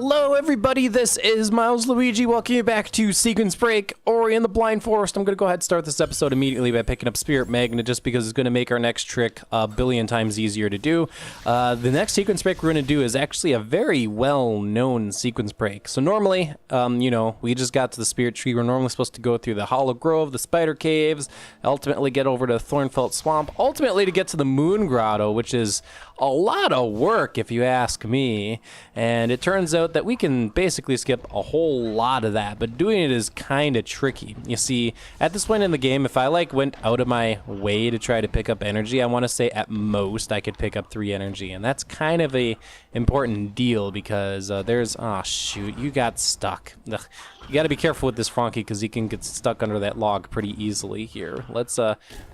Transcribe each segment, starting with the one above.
Hello everybody, this is Milesluigi. Welcome you back to Sequence Break, Ori and the Blind Forest. I'm going to go ahead and start this episode immediately by picking up Spirit Magnet just because it's going to make our next trick a billion times easier to do. The next Sequence Break we're going to do is actually a very well-known Sequence Break. So normally, you know, we just got to the Spirit Tree. We're normally supposed to go through the Hollow Grove, the Spider Caves, ultimately get over to Thornfelt Swamp, ultimately to get to the Moon Grotto, which is a lot of work if you ask me. And it turns out that we can basically skip a whole lot of that, but doing it is kind of tricky. You see, at this point in the game, if I went out of my way to try to pick up energy, I want to say at most I could pick up 3 energy, and that's kind of a important deal because there's, oh shoot, you got stuck. Ugh. You got to be careful with this Fronky because he can get stuck under that log pretty easily here. Let's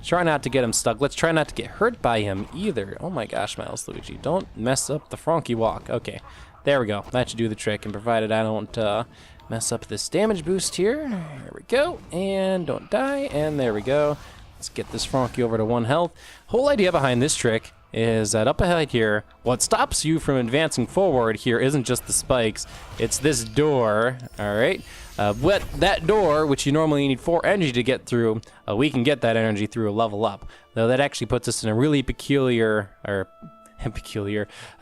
try not to get him stuck. Let's try not to get hurt by him either. Oh my gosh, Milesluigi, don't mess up the Fronky Walk. Okay, there we go. That should do the trick, and provided I don't mess up this damage boost here. There we go, and don't die, and there we go. Let's get this Fronky over to 1 health. Whole idea behind this trick is that up ahead here, what stops you from advancing forward here isn't just the spikes, it's this door, alright? But that door, which you normally need 4 energy to get through, we can get that energy through a level up. Though that actually puts us in a really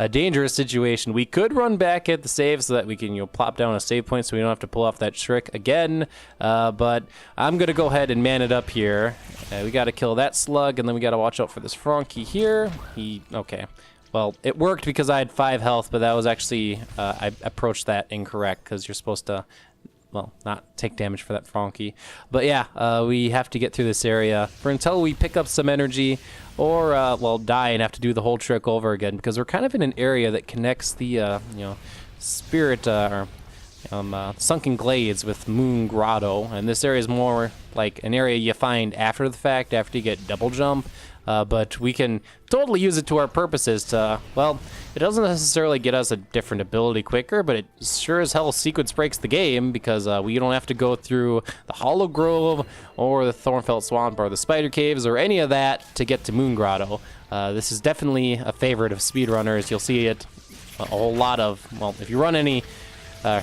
dangerous situation. We could run back at the save so that we can, plop down a save point so we don't have to pull off that trick again. But I'm gonna go ahead and man it up here. We gotta kill that slug, and then we gotta watch out for this Fronky here. Okay. Well, it worked because I had 5 health, but that was actually, I approached that incorrect because you're supposed to, well, not take damage for that Fronky. But yeah, we have to get through this area until we pick up some energy or, well, die and have to do the whole trick over again because we're kind of in an area that connects the, Spirit, Sunken Glades with Moon Grotto. And this area is more like an area you find after the fact, after you get double jump. But we can totally use it to our purposes to, well, it doesn't necessarily get us a different ability quicker, but it sure as hell sequence breaks the game because we don't have to go through the Hollow Grove or the Thornfelt Swamp or the Spider Caves or any of that to get to Moon Grotto. This is definitely a favorite of speedrunners. You'll see it a whole lot of, well, if you run any,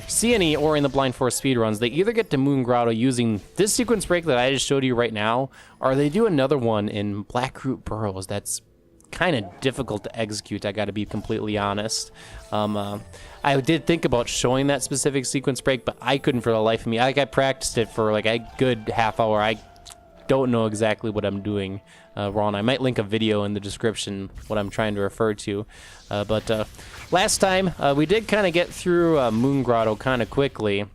see any Ori and the Blind Forest speedruns, they either get to Moon Grotto using this sequence break that I just showed you right now, or they do another one in Blackroot Burrows that's kind of difficult to execute, I gotta be completely honest. I did think about showing that specific sequence break, but I couldn't for the life of me. I practiced it for like a good half hour. I don't know exactly what I'm doing wrong. I might link a video in the description what I'm trying to refer to. But last time we did kind of get through Moon Grotto kind of quickly.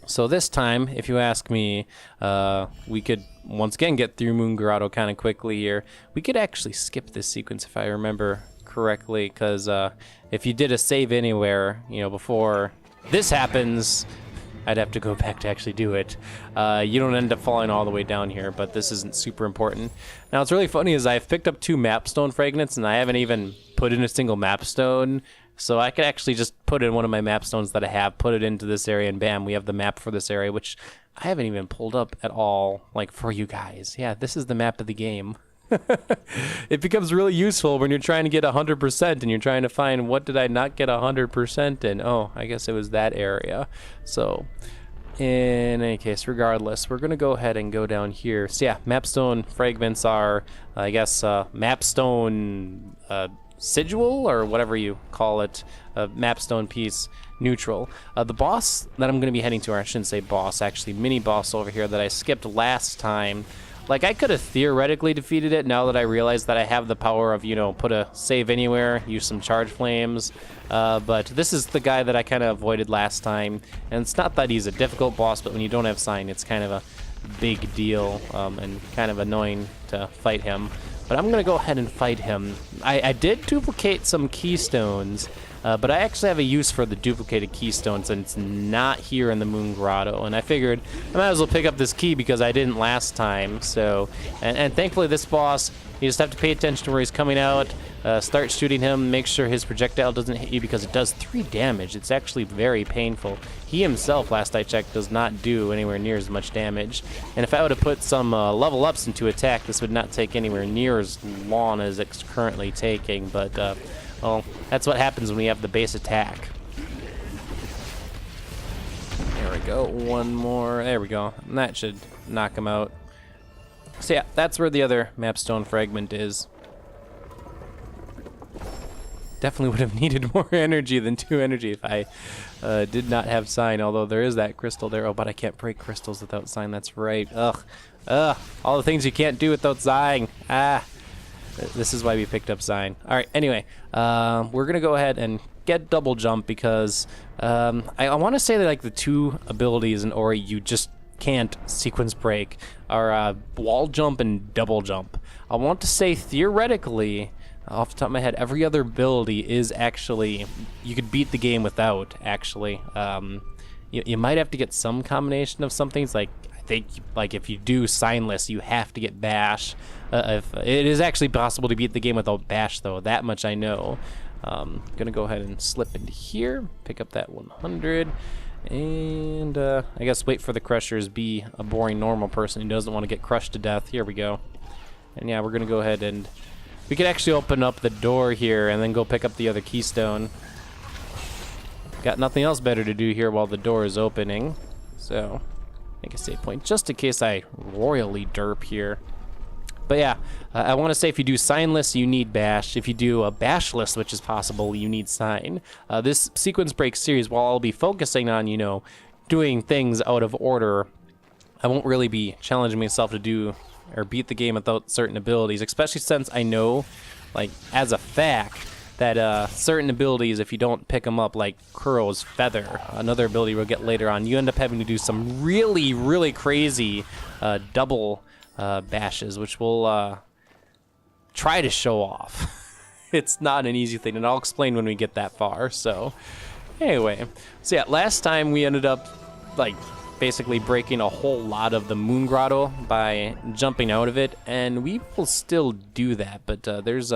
So this time, if you ask me, we could once again get through Moon Grotto kind of quickly here. We could actually skip this sequence if I remember correctly, because if you did a save anywhere, before this happens, I'd have to go back to actually do it. You don't end up falling all the way down here, but this isn't super important. Now, what's really funny is I've picked up 2 mapstone fragments, and I haven't even put in a single mapstone. So I could actually just put in one of my mapstones that I have, put it into this area, and bam, we have the map for this area, which I haven't even pulled up at all, like, for you guys. Yeah, this is the map of the game. It becomes really useful when you're trying to get 100% and you're trying to find what did I not get 100% in. Oh, I guess it was that area. So in any case, regardless, we're gonna go ahead and go down here. So yeah, mapstone fragments are, I guess, mapstone sigil or whatever you call it, mapstone piece neutral. The boss that I'm gonna be heading to, or I shouldn't say boss, actually mini boss over here that I skipped last time. Like, I could have theoretically defeated it now that I realize that I have the power of, put a save anywhere, use some charge flames. But this is the guy that I kind of avoided last time. And it's not that he's a difficult boss, but when you don't have sign, it's kind of a big deal and kind of annoying to fight him. But I'm going to go ahead and fight him. I did duplicate some keystones, but I actually have a use for the duplicated keystones, and it's not here in the Moon Grotto. And I figured I might as well pick up this key because I didn't last time. So, and thankfully this boss, you just have to pay attention to where he's coming out, start shooting him, make sure his projectile doesn't hit you because it does 3 damage. It's actually very painful. He himself, last I checked, does not do anywhere near as much damage. And if I would have put some level ups into attack, this would not take anywhere near as long as it's currently taking. But, well, that's what happens when we have the base attack. we go. One more. There we go. And that should knock him out. So yeah, that's where the other mapstone fragment is. Definitely would have needed more energy than 2 energy if I did not have sign, although there is that crystal there. Oh, but I can't break crystals without sign. That's right. Ugh. Ugh. All the things you can't do without sign. Ah. This is why we picked up sign. All right, anyway, we're going to go ahead and get double jump because I want to say that like the 2 abilities in Ori you just can't sequence break are wall jump and double jump. I want to say theoretically, off the top of my head, every other ability is actually, you could beat the game without, actually. You might have to get some combination of some things, like, I think, like, if you do Signless, you have to get Bash. If it is actually possible to beat the game without Bash, though, that much I know. Gonna go ahead and slip into here, pick up that 100, and I guess wait for the crushers, be a boring normal person who doesn't want to get crushed to death. Here we go. And yeah, we're gonna go ahead and we could actually open up the door here and then go pick up the other keystone. Got nothing else better to do here while the door is opening. So, make a save point just in case I royally derp here. But yeah, I want to say if you do signless, you need bash. If you do a bashless, which is possible, you need sign. This sequence break series, while I'll be focusing on, you know, doing things out of order, I won't really be challenging myself to do or beat the game without certain abilities, especially since I know, like, as a fact, that certain abilities, if you don't pick them up, like Kuro's Feather, another ability we'll get later on, you end up having to do some really, really crazy double bashes, which we'll try to show off. It's not an easy thing, and I'll explain when we get that far. So, anyway, so yeah, last time we ended up, like, basically breaking a whole lot of the Moon Grotto by jumping out of it, and we will still do that, but there's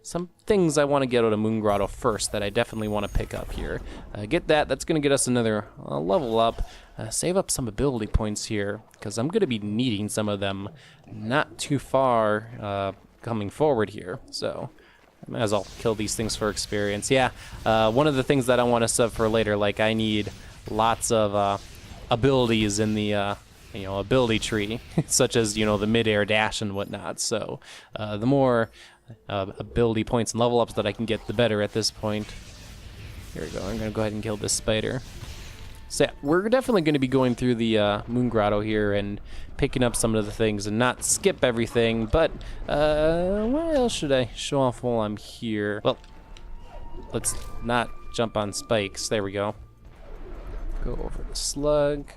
some things I want to get out of Moon Grotto first that I definitely want to pick up here. Get that, that's going to get us another level up, save up some ability points here, because I'm going to be needing some of them not too far coming forward here, so I might as well kill these things for experience. Yeah, one of the things that I want to sub for later, like I need lots of abilities in the you know, ability tree, such as, you know, the mid-air dash and whatnot. So the more ability points and level ups that I can get, the better at this point. Here we go. I'm gonna go ahead and kill this spider. So yeah, we're definitely going to be going through the Moon Grotto here and picking up some of the things and not skip everything. But what else should I show off while I'm here? Well, let's not jump on spikes. There we go. Go over the slug.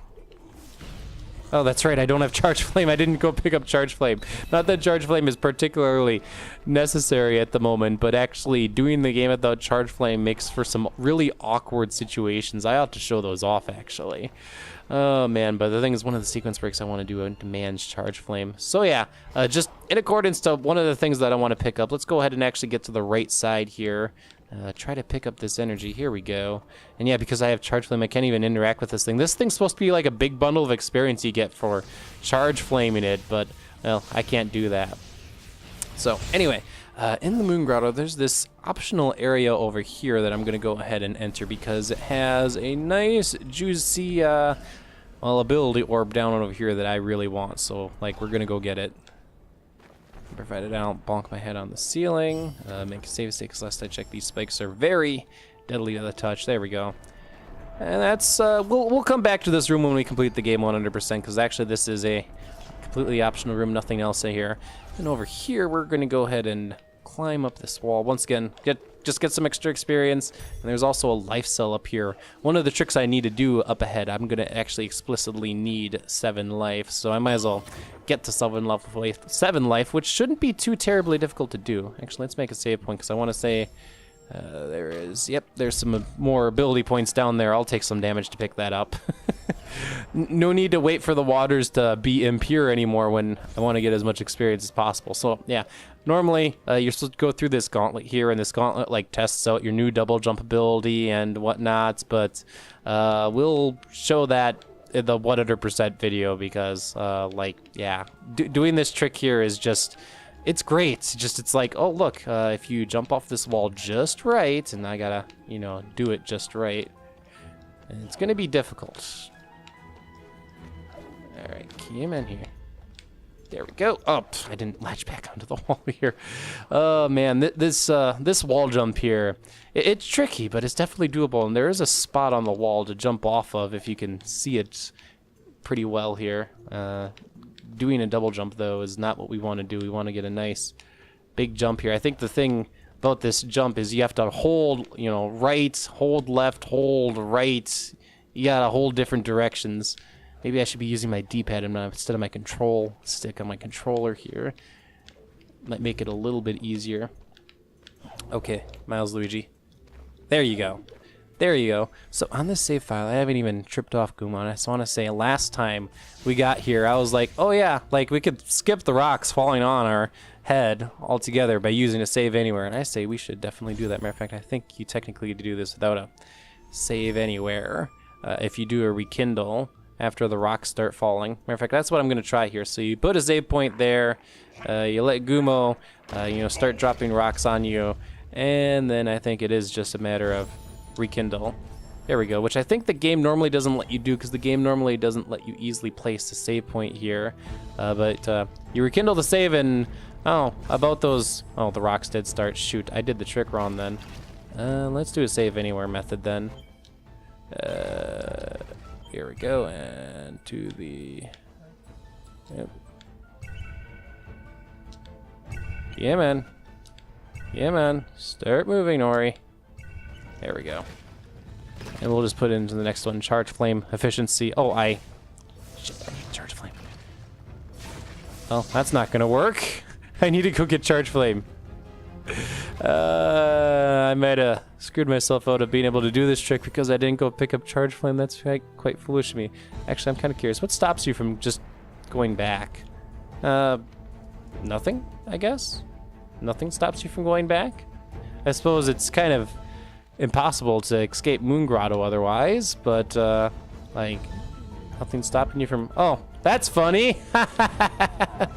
Oh, that's right, I don't have Charge Flame. I didn't go pick up Charge Flame. Not that Charge Flame is particularly necessary at the moment, but actually doing the game without Charge Flame makes for some really awkward situations. I ought to show those off, actually. Oh, man, but the thing is, one of the sequence breaks I want to do demands Charge Flame. So yeah, just in accordance to one of the things that I want to pick up, let's go ahead and actually get to the right side here. Try to pick up this energy. Here we go. And yeah, because I have Charge Flame, I can't even interact with this thing. This thing's supposed to be like a big bundle of experience you get for Charge Flaming it, but, well, I can't do that. So, anyway, in the Moon Grotto, there's this optional area over here that I'm going to go ahead and enter because it has a nice, juicy, well, ability orb down over here that I really want. So, like, we're going to go get it. Provided I don't bonk my head on the ceiling. Make a save state, because last I checked, these spikes are very deadly to the touch. There we go. And that's, we'll come back to this room when we complete the game 100%, because actually this is a completely optional room, nothing else in here. And over here, we're going to go ahead and climb up this wall. Once again, just get some extra experience. And there's also a life cell up here. One of the tricks I need to do up ahead, I'm going to actually explicitly need 7 life, so I might as well get to 7 life, which shouldn't be too terribly difficult to do. Actually, let's make a save point, because I want to say there is, yep, there's some more ability points down there. I'll take some damage to pick that up. No need to wait for the waters to be impure anymore when I want to get as much experience as possible. So yeah, normally you're supposed to go through this gauntlet here, and this gauntlet like tests out your new double jump ability and whatnot, but we'll show that in the 100% video because like, yeah, doing this trick here is just, it's great. It's like, oh look, if you jump off this wall just right, and I gotta, you know, do it just right, and it's gonna be difficult. Come in here. There we go. Oh, I didn't latch back onto the wall here. Oh man, this wall jump here, it's tricky, but it's definitely doable. And there is a spot on the wall to jump off of if you can see it pretty well here. Doing a double jump though is not what we want to do. We want to get a nice big jump here. I think the thing about this jump is you have to hold, you know, right, hold left, hold right. You gotta hold different directions. Maybe I should be using my D-pad instead of my control stick on my controller here. Might make it a little bit easier. Okay, Milesluigi. There you go. There you go. So on this save file, I haven't even tripped off Goomon. I just want to say last time we got here, I was like, oh yeah, like we could skip the rocks falling on our head altogether by using a save anywhere. And I say we should definitely do that. Matter of fact, I think you technically get to do this without a save anywhere. If you do a rekindle after the rocks start falling. Matter of fact, that's what I'm going to try here. So you put a save point there, you let Gumo, you know, start dropping rocks on you, and then I think it is just a matter of rekindle. There we go, which I think the game normally doesn't let you do because the game normally doesn't let you easily place a save point here. But you rekindle the save and, oh, about those, oh, the rocks did start. Shoot, I did the trick wrong then. Let's do a save anywhere method then. Here we go, and to the... Yep. Yeah, man. Yeah, man. Start moving, Ori. There we go. And we'll just put it into the next one. Charge flame efficiency. Oh, shit, I need charge flame. Oh, that's not gonna work. I need to go get charge flame. I might have screwed myself out of being able to do this trick because I didn't go pick up charge flame. That's quite foolish of me. Actually, I'm kind of curious. What stops you from just going back? Nothing, I guess? Nothing stops you from going back? I suppose it's kind of impossible to escape Moon Grotto otherwise, but, like, nothing stopping you from... Oh, that's funny!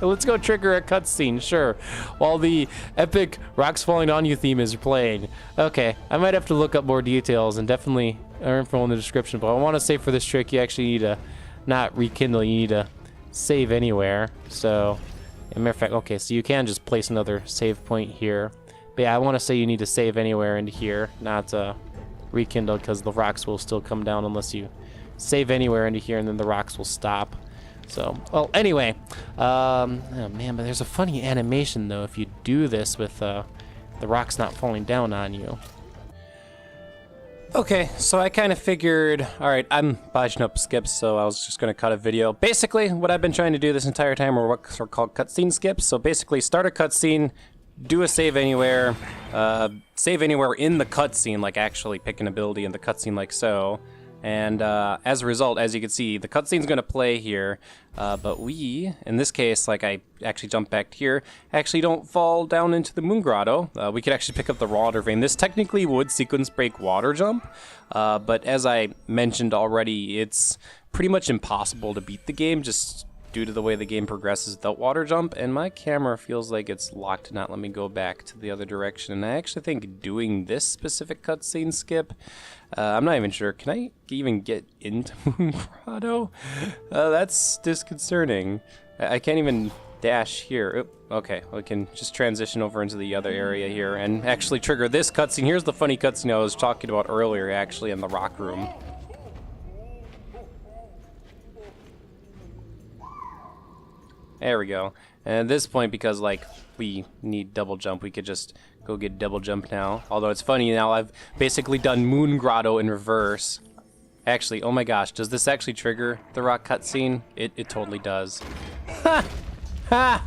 Let's go trigger a cutscene, sure. While the epic rocks falling on you theme is playing. Okay, I might have to look up more details and definitely our info in the description, but I want to say for this trick you actually need to not rekindle, you need to save anywhere. So, as a matter of fact, okay, so you can just place another save point here. But yeah, I want to say you need to save anywhere into here, not rekindle, because the rocks will still come down unless you save anywhere into here and then the rocks will stop. So, well, anyway, oh man, but there's a funny animation though if you do this with the rocks not falling down on you. Okay, so I kind of figured, all right, I'm botching up skips, so I was just going to cut a video. Basically, what I've been trying to do this entire time are what are called cutscene skips. So basically, start a cutscene, do a save anywhere in the cutscene, like actually pick an ability in the cutscene like so. And as a result, as you can see, the cutscene's going to play here, but we, in this case, like I actually jump back here, actually don't fall down into the Moon Grotto. We could actually pick up the water vein. This technically would sequence break water jump, but as I mentioned already, it's pretty much impossible to beat the game just due to the way the game progresses without water jump, and my camera feels like it's locked to not let me go back to the other direction. And I actually think doing this specific cutscene skip, I'm not even sure, can I even get into Moon Grotto? That's disconcerting. I can't even dash here. Oop, okay, we can just transition over into the other area here and actually trigger this cutscene. Here's the funny cutscene I was talking about earlier, actually, in the rock room. There we go. And at this point, because like we need double jump, we could just go get double jump now. Although it's funny now, I've basically done Moon Grotto in reverse. Actually, oh my gosh, does this actually trigger the rock cutscene? It totally does. Ha! Ha!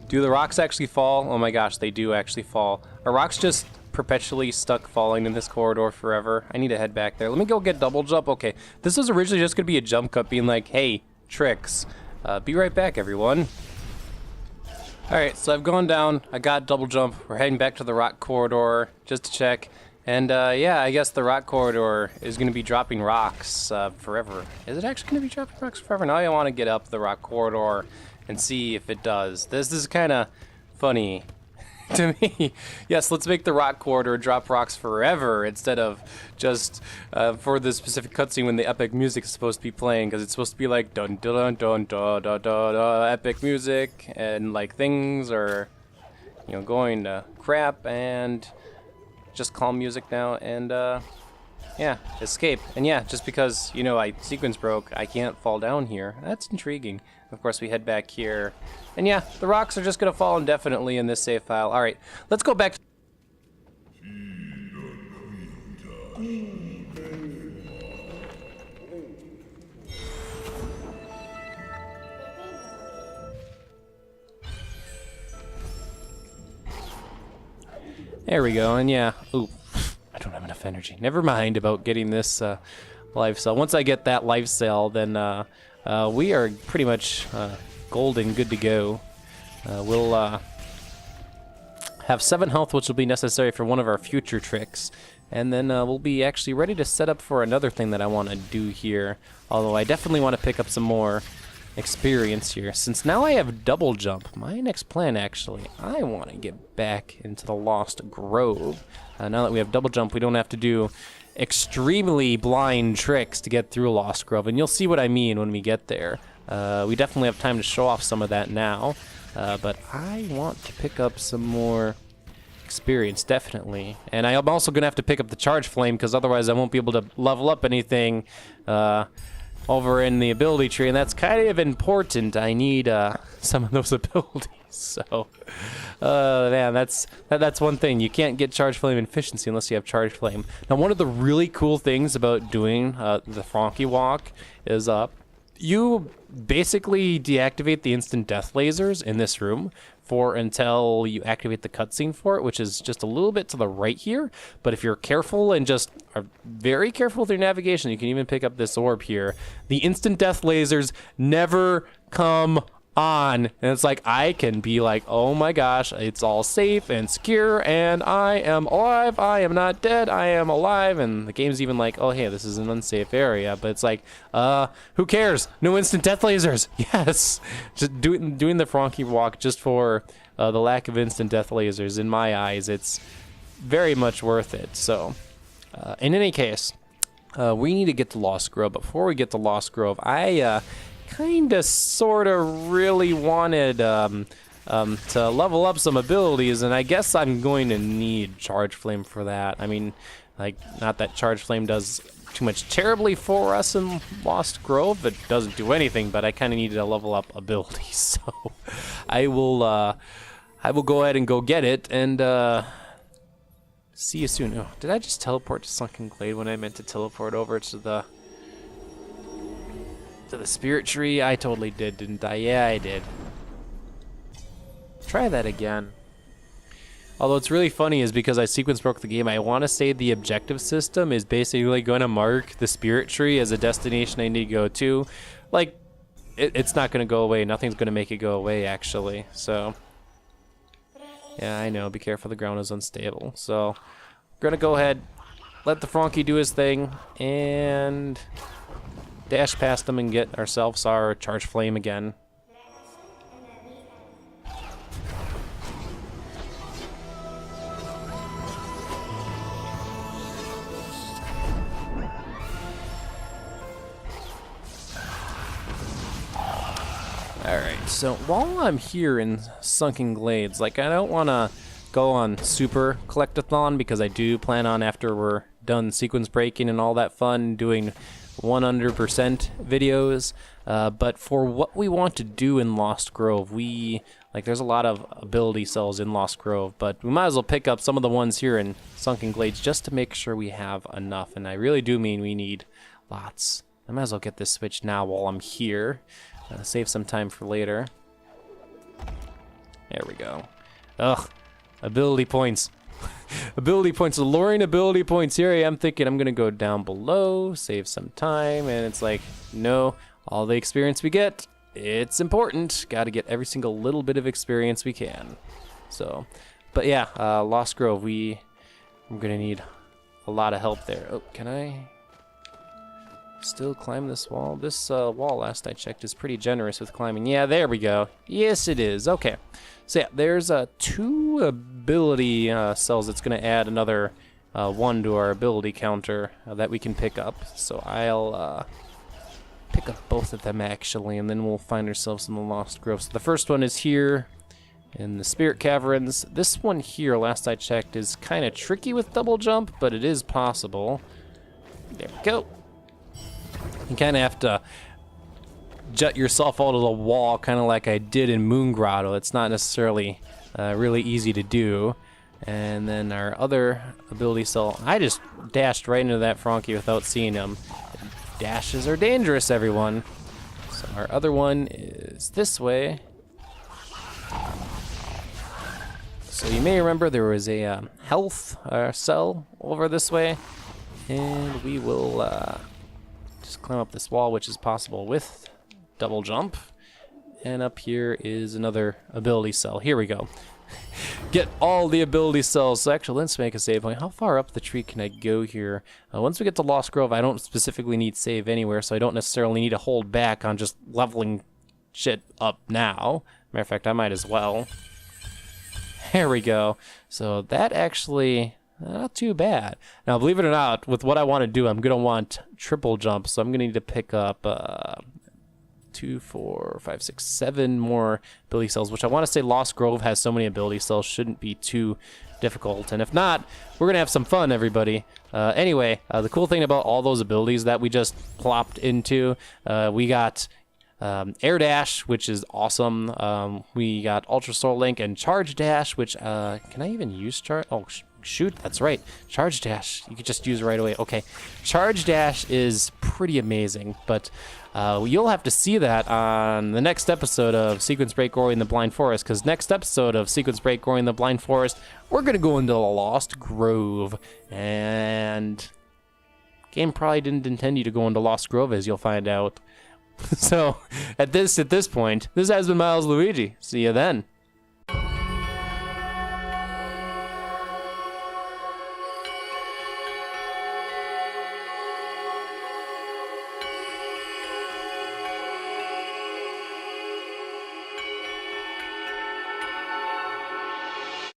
Do the rocks actually fall? Oh my gosh, they do actually fall. Are rocks just perpetually stuck falling in this corridor forever? I need to head back there. Let me go get double jump. Okay, this was originally just gonna be a jump cut being like, hey, tricks. Be right back, everyone. Alright, so I've gone down, I got double jump, we're heading back to the rock corridor just to check. And yeah, I guess the rock corridor is going to be dropping rocks forever. Is it actually going to be dropping rocks forever? Now I want to get up the rock corridor and see if it does. This is kind of funny. to me. Yes, let's make the rock corridor drop rocks forever instead of just for the specific cutscene when the epic music is supposed to be playing, because it's supposed to be like dun dun dun dun dun dun dun epic music, and like things are, you know, going to crap, and just calm music now, and yeah, escape. And yeah, just because, you know, I sequence broke, I can't fall down here. That's intriguing. Of course, we head back here. And yeah, the rocks are just going to fall indefinitely in this save file. All right, let's go back. There we go, and yeah, ooh, I don't have enough energy. Never mind about getting this life cell. Once I get that life cell, then we are pretty much golden, good to go. We'll have 7 health, which will be necessary for one of our future tricks. And then we'll be actually ready to set up for another thing that I want to do here. Although I definitely want to pick up some more experience here. Since now I have double jump, my next plan actually, I want to get back into the Lost Grove. Now that we have double jump, we don't have to do extremely blind tricks to get through Lost Grove, and you'll see what I mean when we get there. We definitely have time to show off some of that now, but I want to pick up some more experience, definitely. And I'm also going to have to pick up the Charge Flame, because otherwise I won't be able to level up anything over in the ability tree, and that's kind of important. I need some of those abilities. So, man, that's one thing. You can't get Charge Flame efficiency unless you have Charge Flame. Now, one of the really cool things about doing the Fronky Walk is you basically deactivate the instant death lasers in this room until you activate the cutscene for it, which is just a little bit to the right here. But if you're careful and just are very careful with your navigation, you can even pick up this orb here. The instant death lasers never come on, and it's like I can be like, oh my gosh, it's all safe and secure, and I am alive, I am not dead, I am alive. And the game's even like, oh hey, this is an unsafe area, but it's like, who cares? No instant death lasers. Yes, just doing the Fronky Walk just for the lack of instant death lasers. In my eyes, it's very much worth it. So in any case, we need to get to Lost Grove. Before we get to Lost Grove, I kinda sorta really wanted to level up some abilities, and I guess I'm going to need Charge Flame for that. I mean, like, not that Charge Flame does too much terribly for us in Lost Grove. It doesn't do anything, but I kinda needed to level up abilities, so I will go ahead and go get it, and see you soon. Oh, did I just teleport to Sunken Glade when I meant to teleport over to the spirit tree? I totally did, didn't I? Yeah, I did. Try that again. Although it's really funny is because I sequence broke the game, I want to say the objective system is basically going to mark the spirit tree as a destination I need to go to. Like, it's not going to go away. Nothing's going to make it go away, actually. So, yeah, I know. Be careful. The ground is unstable. So, we're going to go ahead, let the Fronky do his thing, and dash past them and get ourselves our Charge Flame again. Alright, so while I'm here in Sunken Glades, like, I don't want to go on Super Collectathon, because I do plan on, after we're done sequence breaking and all that fun, doing 100% videos, but for what we want to do in Lost Grove, there's a lot of ability cells in Lost Grove, but we might as well pick up some of the ones here in Sunken Glades just to make sure we have enough, and I really do mean we need lots. I might as well get this switch now while I'm here, save some time for later. There we go. Ugh, ability points. Ability points, alluring ability points. Here I am thinking I'm gonna go down below, save some time, and it's like, no, all the experience we get, it's important. Gotta get every single little bit of experience we can. So, but yeah, Lost Grove, I'm gonna need a lot of help there. Oh, can I? Still climb this wall. This wall, last I checked, is pretty generous with climbing. Yeah, there we go. Yes, it is. Okay. So yeah, there's 2 ability cells that's going to add another 1 to our ability counter that we can pick up. So I'll pick up both of them, actually, and then we'll find ourselves in the Lost Grove. So the first one is here in the Spirit Caverns. This one here, last I checked, is kind of tricky with double jump, but it is possible. There we go. You kind of have to jut yourself out of the wall, kind of like I did in Moon Grotto. It's not necessarily really easy to do. And then our other ability cell, I just dashed right into that Fronky without seeing him. Dashes are dangerous, everyone. So our other one is this way. So you may remember there was a health cell over this way. And we will just climb up this wall, which is possible with double jump. And up here is another ability cell. Here we go. Get all the ability cells. So actually, let's make a save point. How far up the tree can I go here? Once we get to Lost Grove, I don't specifically need save anywhere, so I don't necessarily need to hold back on just leveling shit up now. Matter of fact, I might as well. There we go. So that actually, not too bad. Now, believe it or not, with what I want to do, I'm going to want triple jump, so I'm going to need to pick up 2, 4, 5, 6, 7 more ability cells, which I want to say Lost Grove has so many ability cells, shouldn't be too difficult. And if not, we're going to have some fun, everybody. Anyway, the cool thing about all those abilities that we just plopped into, we got Air Dash, which is awesome. We got Ultra Soul Link and Charge Dash, which, can I even use Charge? Oh, shoot, that's right. Charge Dash, you could just use right away. Okay, Charge Dash is pretty amazing, but you'll have to see that on the next episode of Sequence Break Ori in the Blind Forest, because next episode of Sequence Break Ori in the Blind Forest, we're going to go into the Lost Grove, and game probably didn't intend you to go into Lost Grove, as you'll find out. So, at this point, this has been Milesluigi. See you then.